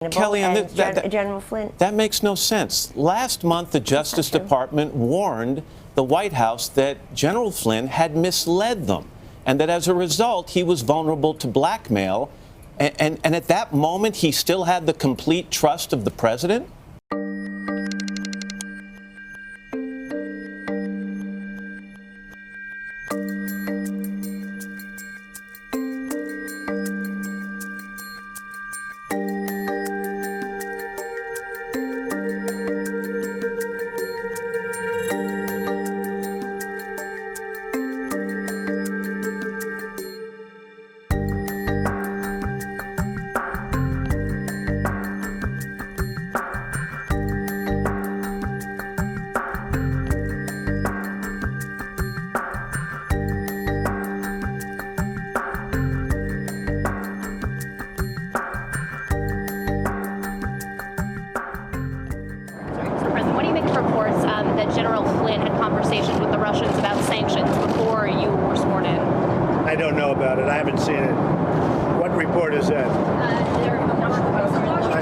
Kellyanne, General Flynn. That makes no sense. Last month, the Justice Department warned the White House that General Flynn had misled them, and that as a result, he was vulnerable to blackmail. And at that moment, he still had the complete trust of the president? What do you make of reports that General Flynn had conversations with the Russians about sanctions before you were sworn in? I don't know about it. I haven't seen it. What report is that? I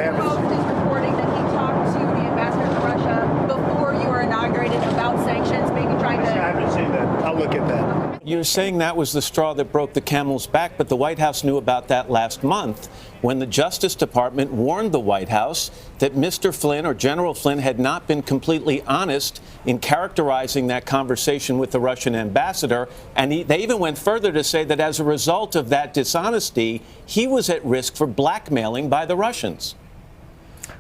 haven't. Post is reporting that he talked to the ambassador to Russia before you were inaugurated about sanctions, maybe trying to... I haven't seen that. I'll look at that. You're saying that was the straw that broke the camel's back, but the White House knew about that last month when the Justice Department warned the White House that Mr. Flynn or General Flynn had not been completely honest in characterizing that conversation with the Russian ambassador. And they even went further to say that as a result of that dishonesty, he was at risk for blackmailing by the Russians.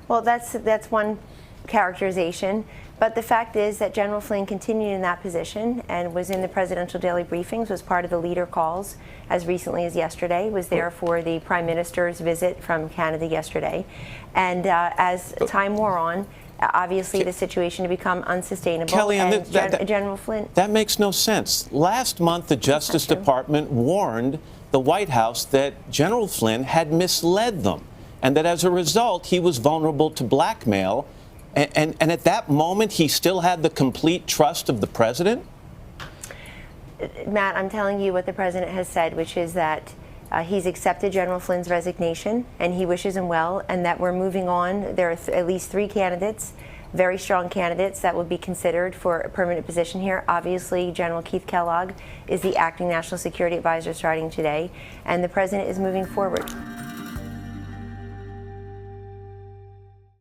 Well, that's one characterization. But the fact is that General Flynn continued in that position and was in the presidential daily briefings, was part of the leader calls as recently as yesterday, was there for the Prime Minister's visit from Canada yesterday. And as time wore on, obviously the situation had become unsustainable. Kellyanne, General Flynn. That makes no sense. Last month, the Justice Department warned the White House that General Flynn had misled them, and that as a result, he was vulnerable to blackmail. And at that moment, he still had the complete trust of the president? Matt, I'm telling you what the president has said, which is that he's accepted General Flynn's resignation and he wishes him well, and that we're moving on. There are at least 3 candidates, very strong candidates that would be considered for a permanent position here. Obviously, General Keith Kellogg is the acting National Security Advisor starting today, and the president is moving forward.